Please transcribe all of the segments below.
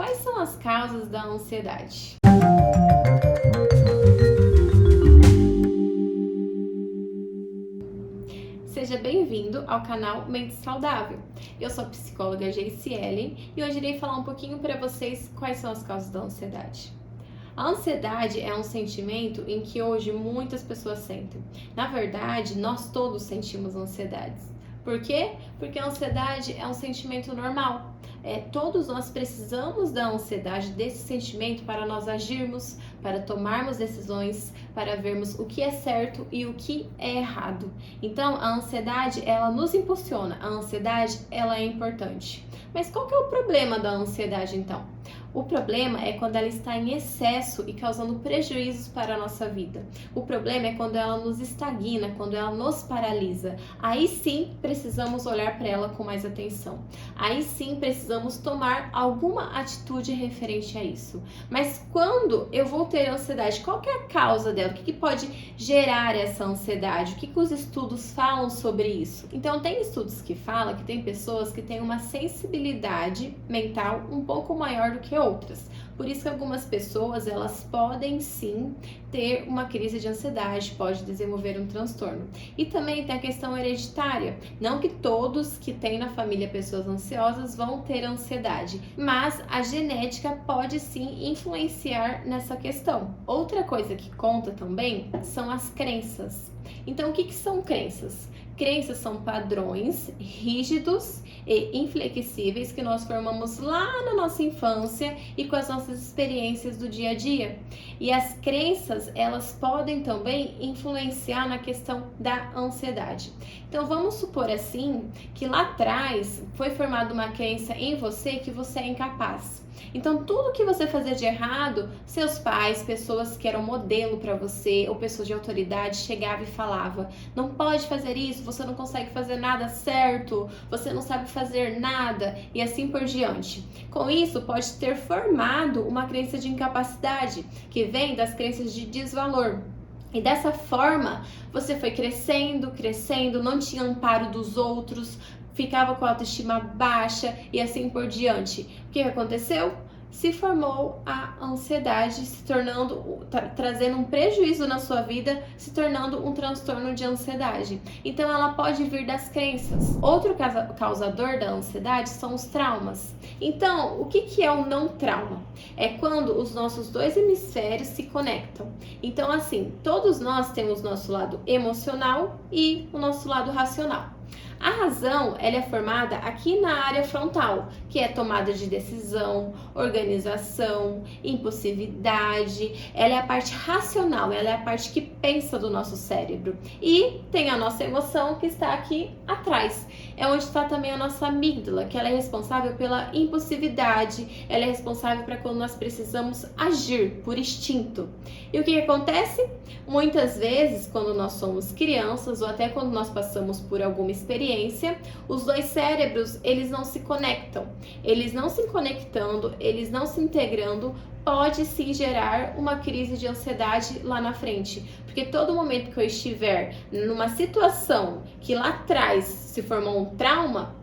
quais são as causas da ansiedade? Seja bem-vindo ao canal Mente Saudável. Eu sou a psicóloga Geiciele e hoje irei falar um pouquinho para vocês quais são as causas da ansiedade. A ansiedade é um sentimento em que hoje muitas pessoas sentem. Na verdade, nós todos sentimos ansiedades. Por quê? Porque a ansiedade é um sentimento normal. Todos nós precisamos da ansiedade, desse sentimento, para nós agirmos, para tomarmos decisões, para vermos o que é certo e o que é errado. Então, a ansiedade, ela nos impulsiona, a ansiedade, ela é importante. Mas qual que é o problema da ansiedade, então? O problema é quando ela está em excesso e causando prejuízos para a nossa vida. O problema é quando ela nos estagna, quando ela nos paralisa. Aí sim precisamos olhar para ela com mais atenção. Aí sim precisamos tomar alguma atitude referente a isso. Mas quando eu vou ter ansiedade, qual que é a causa dela? O que pode gerar essa ansiedade? O que os estudos falam sobre isso? Então, tem estudos que falam que tem pessoas que têm uma sensibilidade mental um pouco maior do que outras. Por isso que algumas pessoas, elas podem sim ter uma crise de ansiedade, pode desenvolver um transtorno. E também tem a questão hereditária. Não que todos que têm na família pessoas ansiosas vão ter ansiedade, mas a genética pode sim influenciar nessa questão. Outra coisa que conta também são as crenças. Então, o que são crenças? Crenças são padrões rígidos e inflexíveis que nós formamos lá na nossa infância e com as nossas experiências do dia a dia. E as crenças, elas podem também influenciar na questão da ansiedade. Então, vamos supor assim que lá atrás foi formada uma crença em você que você é incapaz. Então, tudo que você fazia de errado, seus pais, pessoas que eram modelo para você ou pessoas de autoridade chegavam e falavam: não pode fazer isso, você não consegue fazer nada certo, você não sabe fazer nada e assim por diante. Com isso, pode ter formado uma crença de incapacidade que vem das crenças de desvalor. E dessa forma, você foi crescendo, não tinha amparo dos outros, ficava com a autoestima baixa e assim por diante. O que aconteceu? Se formou a ansiedade, se tornando, trazendo um prejuízo na sua vida, se tornando um transtorno de ansiedade. Então, ela pode vir das crenças. Outro causador da ansiedade são os traumas. Então, o que é o não trauma? É quando os nossos dois hemisférios se conectam. Então, assim, todos nós temos nosso lado emocional e o nosso lado racional. A razão, ela é formada aqui na área frontal, que é tomada de decisão, organização, impulsividade. Ela é a parte racional, ela é a parte que pensa do nosso cérebro. E tem a nossa emoção que está aqui atrás. É onde está também a nossa amígdala, que ela é responsável pela impulsividade, ela é responsável para quando nós precisamos agir por instinto. E o que acontece? Muitas vezes, quando nós somos crianças ou até quando nós passamos por alguma experiência, os dois cérebros, eles não se conectam. Eles não se conectando, eles não se integrando, pode sim gerar uma crise de ansiedade lá na frente. Porque todo momento que eu estiver numa situação que lá atrás se formou um trauma,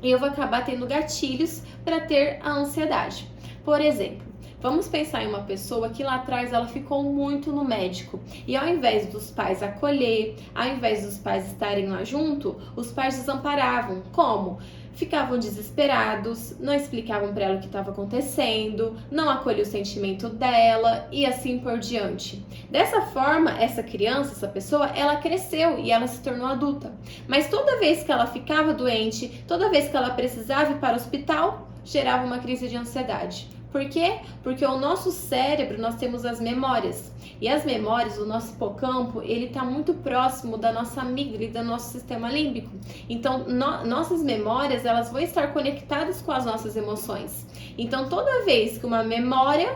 eu vou acabar tendo gatilhos para ter a ansiedade. Por exemplo, vamos pensar em uma pessoa que lá atrás ela ficou muito no médico e ao invés dos pais acolher, ao invés dos pais estarem lá junto, os pais desamparavam. Como? Ficavam desesperados, não explicavam para ela o que estava acontecendo, não acolhiam o sentimento dela e assim por diante. Dessa forma, essa criança, essa pessoa, ela cresceu e ela se tornou adulta. Mas toda vez que ela ficava doente, toda vez que ela precisava ir para o hospital, gerava uma crise de ansiedade. Por quê? Porque o nosso cérebro, nós temos as memórias. E as memórias, o nosso hipocampo, ele está muito próximo da nossa amígdala e do nosso sistema límbico. Então, nossas memórias, elas vão estar conectadas com as nossas emoções. Então, toda vez que uma memória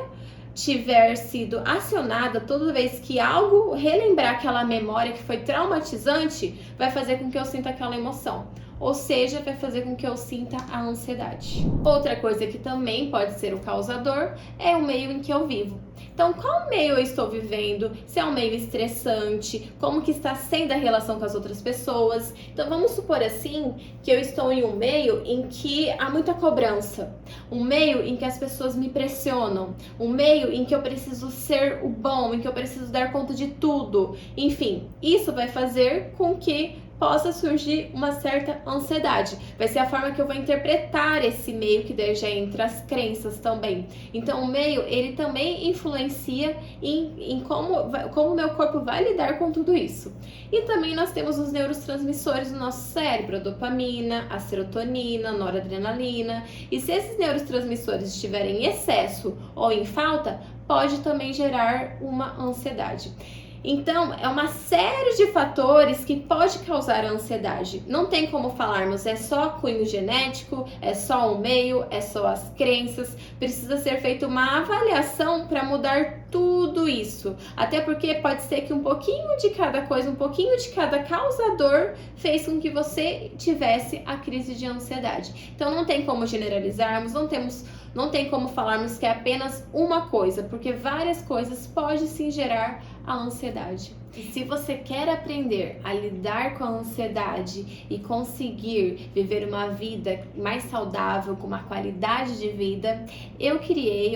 tiver sido acionada, toda vez que algo relembrar aquela memória que foi traumatizante, vai fazer com que eu sinta aquela emoção. ou seja, vai fazer com que eu sinta a ansiedade. Outra coisa que também pode ser o causador é o meio em que eu vivo. Então, qual meio eu estou vivendo? Se é um meio estressante, como que está sendo a relação com as outras pessoas? Então, vamos supor assim que eu estou em um meio em que há muita cobrança, um meio em que as pessoas me pressionam, um meio em que eu preciso ser o bom, em que eu preciso dar conta de tudo. Enfim, isso vai fazer com que possa surgir uma certa ansiedade. Vai ser a forma que eu vou interpretar esse meio, que daí já entra as crenças também. Então, o meio, ele também influencia em como o meu corpo vai lidar com tudo isso. E também nós temos os neurotransmissores do nosso cérebro, a dopamina, a serotonina, a noradrenalina. E se esses neurotransmissores estiverem em excesso ou em falta, pode também gerar uma ansiedade. Então, é uma série de fatores que pode causar ansiedade. Não tem como falarmos, é só cunho genético, é só o meio, é só as crenças. Precisa ser feita uma avaliação para mudar tudo isso. Até porque pode ser que um pouquinho de cada coisa, um pouquinho de cada causador fez com que você tivesse a crise de ansiedade. Então, não tem como generalizarmos, não tem como falarmos que é apenas uma coisa, porque várias coisas podem sim gerar a ansiedade. E se você quer aprender a lidar com a ansiedade e conseguir viver uma vida mais saudável, com uma qualidade de vida, eu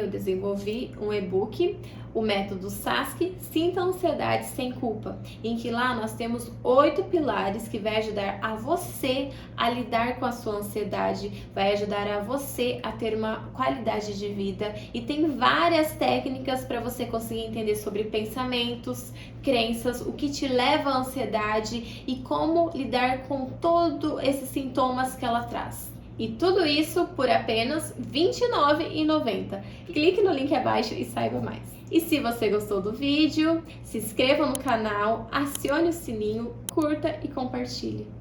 desenvolvi um e-book, o método SASC, Sinta Ansiedade Sem Culpa, em que lá nós temos 8 pilares que vai ajudar a você a lidar com a sua ansiedade, vai ajudar a você a ter uma qualidade de vida, e tem várias técnicas para você conseguir entender sobre pensamentos, crenças, o que te leva à ansiedade e como lidar com todos esses sintomas que ela traz. E tudo isso por apenas R$ 29,90. Clique no link abaixo e saiba mais. E se você gostou do vídeo, se inscreva no canal, acione o sininho, curta e compartilhe.